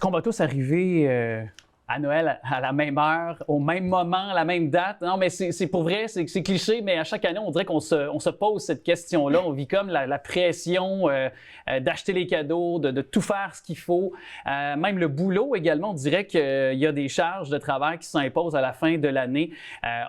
qu'on va tous arriver à Noël à la même heure, au même moment, à la même date? Non, mais c'est pour vrai, c'est cliché, mais à chaque année, on dirait qu'on se pose cette question-là. On vit comme la pression d'acheter les cadeaux, de tout faire ce qu'il faut. Même le boulot également, on dirait qu'il y a des charges de travail qui s'imposent à la fin de l'année.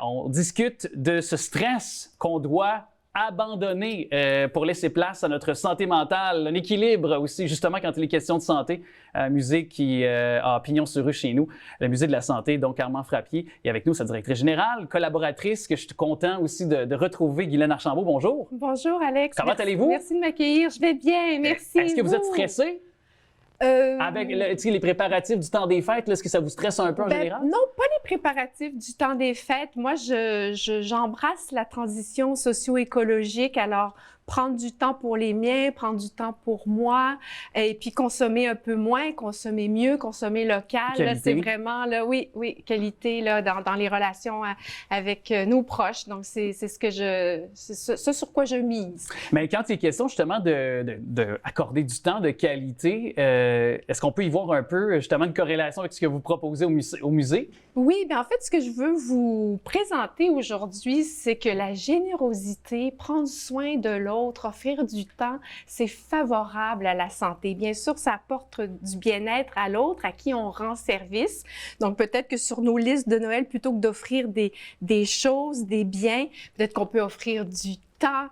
On discute de ce stress qu'on doit abandonner pour laisser place à notre santé mentale, un équilibre aussi, justement, quand il est question de santé. Un musée qui a pignon sur rue chez nous, le musée de la santé, donc Armand Frappier. Et avec nous, sa directrice générale, collaboratrice, que je suis content aussi de retrouver, Guylaine Archambault. Bonjour. Bonjour, Alex. Comment allez-vous? Merci de m'accueillir. Je vais bien, merci. Est-ce que vous êtes stressé? Avec les préparatifs du temps des fêtes, est-ce que ça vous stresse un peu en général? Non, pas les préparatifs du temps des fêtes. Moi, j'embrasse la transition socio-écologique. Alors, prendre du temps pour les miens, prendre du temps pour moi, et puis consommer un peu moins, consommer mieux, consommer local. Là, c'est vraiment, là, oui, qualité là, dans les relations avec nos proches. Donc, c'est ce sur quoi je mise. Mais quand il est question justement d'accorder du temps de qualité, est-ce qu'on peut y voir un peu justement une corrélation avec ce que vous proposez au musée? Oui, bien en fait, ce que je veux vous présenter aujourd'hui, c'est que la générosité, prendre soin de l'autre, offrir du temps, c'est favorable à la santé. Bien sûr, ça apporte du bien-être à l'autre, à qui on rend service. Donc, peut-être que sur nos listes de Noël, plutôt que d'offrir des choses, des biens, peut-être qu'on peut offrir du temps,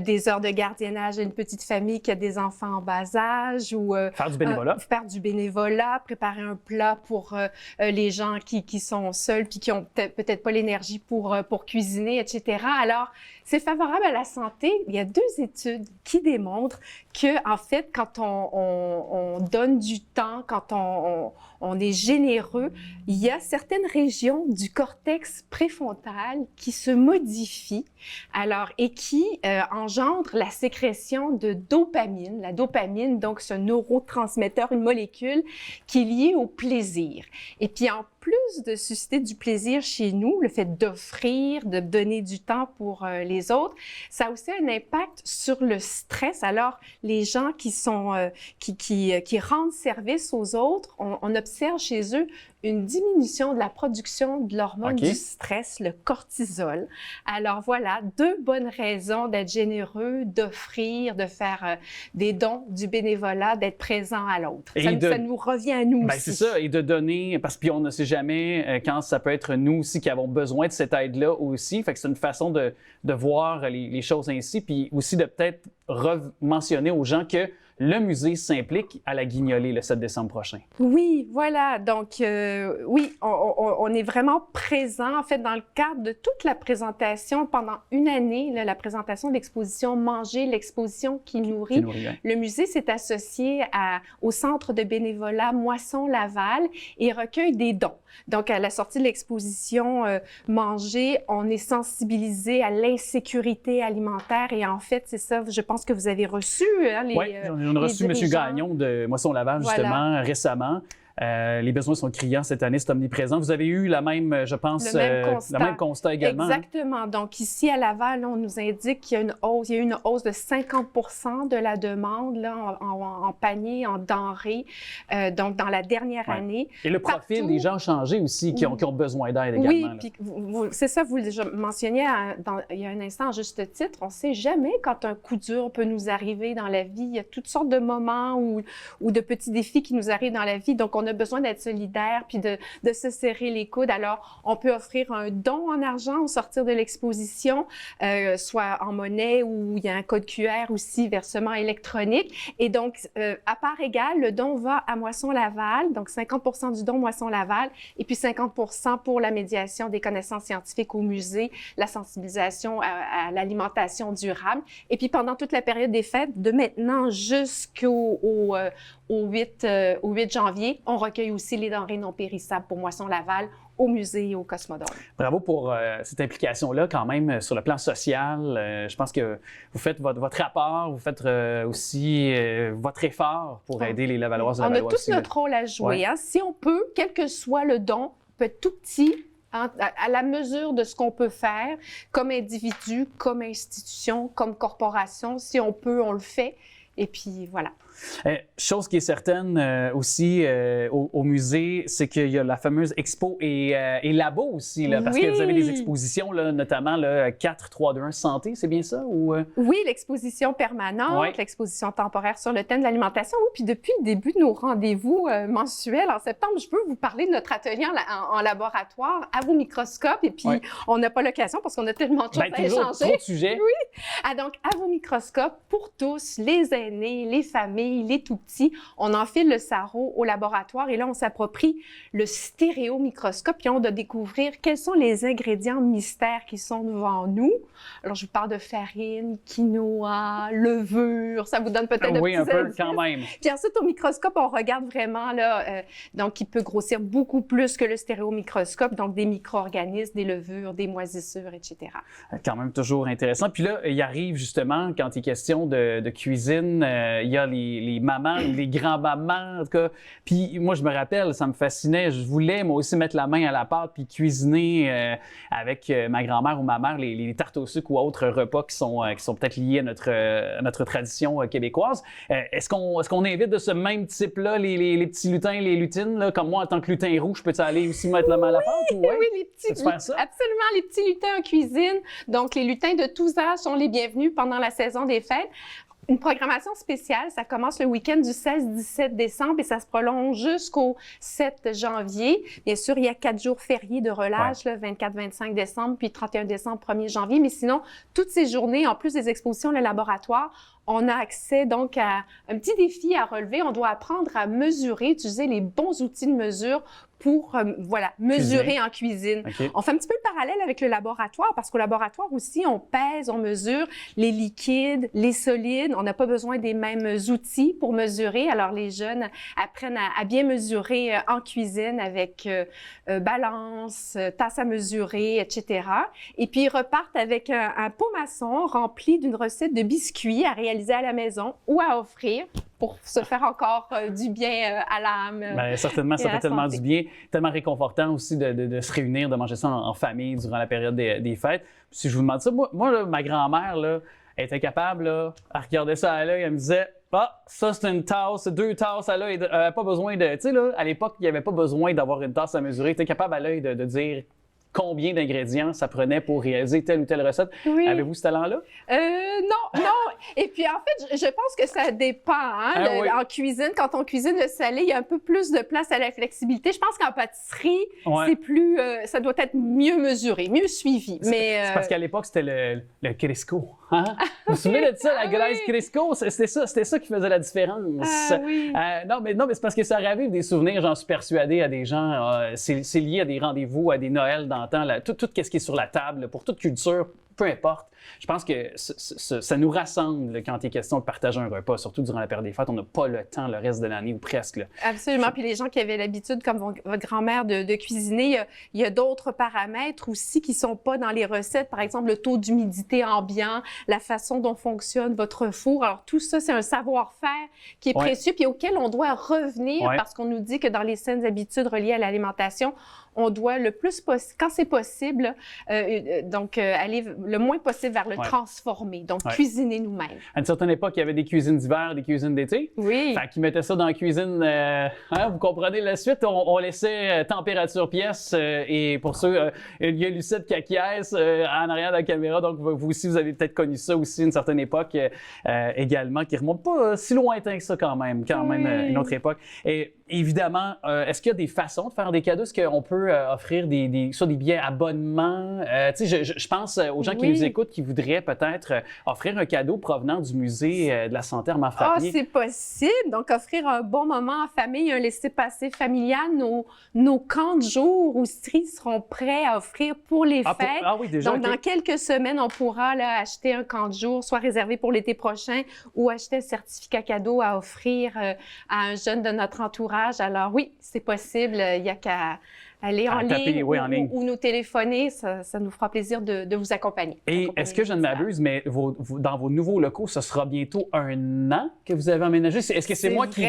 des heures de gardiennage à une petite famille qui a des enfants en bas âge ou faire du bénévolat. Faire du bénévolat, préparer un plat pour les gens qui sont seuls puis qui ont peut-être pas l'énergie pour cuisiner, etc. Alors, c'est favorable à la santé. Il y a 2 études qui démontrent que, en fait, quand on donne du temps, quand on est généreux, il y a certaines régions du cortex préfrontal qui se modifient, alors, et qui engendre la sécrétion de dopamine. La dopamine, donc, c'est un neurotransmetteur, une molécule qui est liée au plaisir. Et puis, en plus de susciter du plaisir chez nous, le fait d'offrir, de donner du temps pour les autres, ça a aussi un impact sur le stress. Alors, les gens qui rendent service aux autres, on observe chez eux une diminution de la production de l'hormone du stress, le cortisol. Alors voilà, 2 bonnes raisons d'être généreux, d'offrir, de faire des dons, du bénévolat, d'être présent à l'autre. Ça nous revient à nous aussi. C'est ça, et de donner, parce qu'on ne sait jamais quand ça peut être nous aussi qui avons besoin de cette aide-là aussi. Fait que c'est une façon de voir les choses ainsi, puis aussi de peut-être mentionner aux gens que le musée s'implique à la Guignolée le 7 décembre prochain. Oui, voilà. Donc, oui, on est vraiment présent, en fait, dans le cadre de toute la présentation pendant une année, là, la présentation de l'exposition Manger, l'exposition qui nourrit. Le musée s'est associé au centre de bénévolat Moisson Laval et recueille des dons. Donc, à la sortie de l'exposition Manger, on est sensibilisé à l'insécurité alimentaire et en fait, c'est ça, je pense que vous avez reçu on a reçu M. Gagnon de Moisson-Laval, justement, récemment. Les besoins sont criants cette année, c'est omniprésent. Vous avez eu la même, je pense, le même constat également. Exactement. Donc, ici à Laval, on nous indique qu'il y a une hausse, il y a eu une hausse de 50% de la demande là, en panier, en denrées, donc dans la dernière année. Et le profil des gens a changé aussi, qui ont besoin d'aide également. Oui, puis c'est ça, vous le mentionniez il y a un instant, à juste titre, on ne sait jamais quand un coup dur peut nous arriver dans la vie. Il y a toutes sortes de moments ou de petits défis qui nous arrivent dans la vie. Donc, on a besoin d'être solidaire puis de se serrer les coudes. Alors, on peut offrir un don en argent au sortir de l'exposition, soit en monnaie ou il y a un code QR aussi, versement électronique. Et donc, à part égale, le don va à Moisson-Laval, donc 50% du don Moisson-Laval et puis 50% pour la médiation des connaissances scientifiques au musée, la sensibilisation à l'alimentation durable. Et puis, pendant toute la période des fêtes, de maintenant jusqu'au 8 janvier, on recueille aussi les denrées non périssables pour Moisson-Laval au musée et au Cosmodome. Bravo pour cette implication-là quand même sur le plan social. Je pense que vous faites votre rapport, vous faites aussi votre effort pour aider les Lavalloises et Lavallois. On a tous notre rôle à jouer. Hein? Si on peut, quel que soit le don, peut être tout petit, à la mesure de ce qu'on peut faire, comme individu, comme institution, comme corporation, si on peut, on le fait. Et puis, voilà. Chose qui est certaine aussi au musée, c'est qu'il y a la fameuse expo et labo aussi, là, parce que vous avez des expositions, là, notamment le 4, 3, 2, 1 santé, c'est bien ça? Ou... Oui, l'exposition permanente, l'exposition temporaire sur le thème de l'alimentation. Oui, puis depuis le début de nos rendez-vous mensuels en septembre, je peux vous parler de notre atelier en laboratoire à vos microscopes. Et puis, on n'a pas l'occasion parce qu'on a tellement de choses à échanger. Trop de sujets. Oui. Donc, à vos microscopes, pour tous, les aînés, les familles, les tout-petits, on enfile le sarrau au laboratoire et là, on s'approprie le stéréomicroscope et on doit découvrir quels sont les ingrédients mystères qui sont devant nous. Alors, je vous parle de farine, quinoa, levure, ça vous donne peut-être un petit peu quand même. Puis ensuite, au microscope, on regarde vraiment, là, donc, il peut grossir beaucoup plus que le stéréomicroscope, donc des micro-organismes, des levures, des moisissures, etc. Quand même toujours intéressant. Puis là, il arrive justement, quand il est question de cuisine, il y a les mamans, les grands-mamans, en tout cas. Puis moi, je me rappelle, ça me fascinait. Je voulais, moi aussi, mettre la main à la pâte puis cuisiner avec ma grand-mère ou ma mère les tartes au sucre ou autres repas qui sont peut-être liés à notre tradition québécoise. Est-ce qu'on invite de ce même type-là les petits lutins, les lutines, là, comme moi, en tant que lutin rouge, peux-tu aller aussi mettre la main à la pâte? Ou oui, les petits lutins. Absolument, les petits lutins en cuisine. Donc, les lutins de tous âges sont les bienvenus pendant la saison des fêtes. Une programmation spéciale, ça commence le week-end du 16-17 décembre et ça se prolonge jusqu'au 7 janvier. Bien sûr, il y a 4 jours fériés de relâche, le 24-25 décembre, puis 31 décembre, 1er janvier. Mais sinon, toutes ces journées, en plus des expositions, le laboratoire, on a accès donc à un petit défi à relever. On doit apprendre à mesurer, utiliser les bons outils de mesure pour mesurer en cuisine. Okay. On fait un petit peu le parallèle avec le laboratoire parce qu'au laboratoire aussi, on pèse, on mesure les liquides, les solides. On n'a pas besoin des mêmes outils pour mesurer. Alors, les jeunes apprennent à bien mesurer en cuisine avec balance, tasse à mesurer, etc. Et puis, ils repartent avec un pot maçon rempli d'une recette de biscuits à réaliser à la maison ou à offrir pour se faire encore du bien à l'âme. Bien, certainement, ça fait tellement du bien, tellement réconfortant aussi de se réunir, de manger ça en famille durant la période des fêtes. Puis si je vous demande ça, moi là, ma grand-mère, là, elle était capable, là, elle regardait ça à l'œil, elle me disait « Ah, ça c'est une tasse, 2 tasses à l'œil. » Elle n'avait pas besoin de... Tu sais, là, à l'époque, il n'y avait pas besoin d'avoir une tasse à mesurer. Elle était capable à l'œil de dire combien d'ingrédients ça prenait pour réaliser telle ou telle recette. Oui. Avez-vous ce talent-là? Non. Et puis, en fait, je pense que ça dépend. Hein, en cuisine, quand on cuisine le salé, il y a un peu plus de place à la flexibilité. Je pense qu'en pâtisserie, c'est plus... ça doit être mieux mesuré, mieux suivi. Mais, c'est parce qu'à l'époque, c'était le Crisco. Hein? Vous vous souvenez de ça, la glace Crisco? C'était ça qui faisait la différence. Non, mais c'est parce que ça ravive des souvenirs, j'en suis persuadé, à des gens. C'est lié à des rendez-vous, à des Noëls d'antan, tout ce qui est sur la table, pour toute culture, peu importe. Je pense que ça nous rassemble quand il est question de partager un repas, surtout durant la période des fêtes. On n'a pas le temps le reste de l'année ou presque. Là. Absolument. Puis les gens qui avaient l'habitude, comme votre grand-mère, de cuisiner, il y a d'autres paramètres aussi qui ne sont pas dans les recettes. Par exemple, le taux d'humidité ambiant, la façon dont fonctionne votre four. Alors tout ça, c'est un savoir-faire qui est précieux puis auquel on doit revenir parce qu'on nous dit que dans les saines habitudes reliées à l'alimentation, on doit le plus possible, quand c'est possible, aller le moins possible vers le transformer, donc cuisiner nous-mêmes. À une certaine époque, il y avait des cuisines d'hiver, des cuisines d'été. Oui. Fait qu'ils mettaient ça dans la cuisine, vous comprenez la suite, on laissait température pièce et pour ceux, il y a Lucette qui acquiesce en arrière de la caméra, donc vous aussi, vous avez peut-être connu ça aussi une certaine époque également, qui remonte pas si lointain que ça quand même une autre époque. Et évidemment, est-ce qu'il y a des façons de faire des cadeaux? Est-ce qu'on peut offrir soit des billets abonnements? Tu sais, je pense aux gens qui nous écoutent qui voudraient peut-être offrir un cadeau provenant du musée de la santé Armand Frappier. C'est possible. Donc, offrir un bon moment en famille, un laissez-passer familial. Nos camps de jour ou stries seront prêts à offrir pour les fêtes. Déjà, donc, dans quelques semaines, on pourra acheter un camp de jour, soit réservé pour l'été prochain ou acheter un certificat cadeau à offrir à un jeune de notre entourage. Alors oui, c'est possible. Il n'y a qu'à aller en taper, ligne, oui, en ligne. ou nous téléphoner. Ça nous fera plaisir de vous accompagner. Et est-ce que je ne m'abuse, mais dans vos nouveaux locaux, ce sera bientôt 1 an que vous avez emménagé? Est-ce que c'est moi qui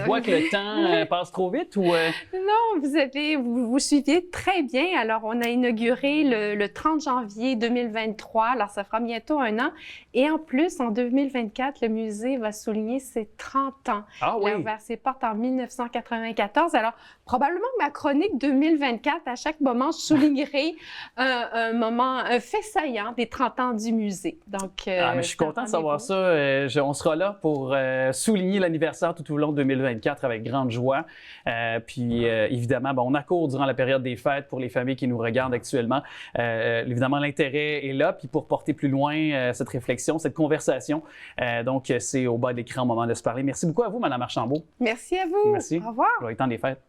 vois que le temps passe trop vite ou... Non, vous suiviez très bien. Alors, on a inauguré le 30 janvier 2023. Alors, ça fera bientôt 1 an. Et en plus, en 2024, le musée va souligner ses 30 ans. Ah oui! Il a ouvert ses portes en 1994. Alors, probablement que ma chronique 2024, à chaque moment, je soulignerai un fait saillant des 30 ans du musée. Donc, mais je suis content de savoir ça. On sera là pour souligner l'anniversaire tout au long de 2024 avec grande joie. Puis, évidemment, on accourt durant la période des fêtes pour les familles qui nous regardent actuellement. Évidemment, l'intérêt est là. Puis, pour porter plus loin cette réflexion, cette conversation, donc, c'est au bas de l'écran au moment de se parler. Merci beaucoup à vous, Mme Archambault. Merci à vous. Merci. Au revoir. Joyeux temps des fêtes.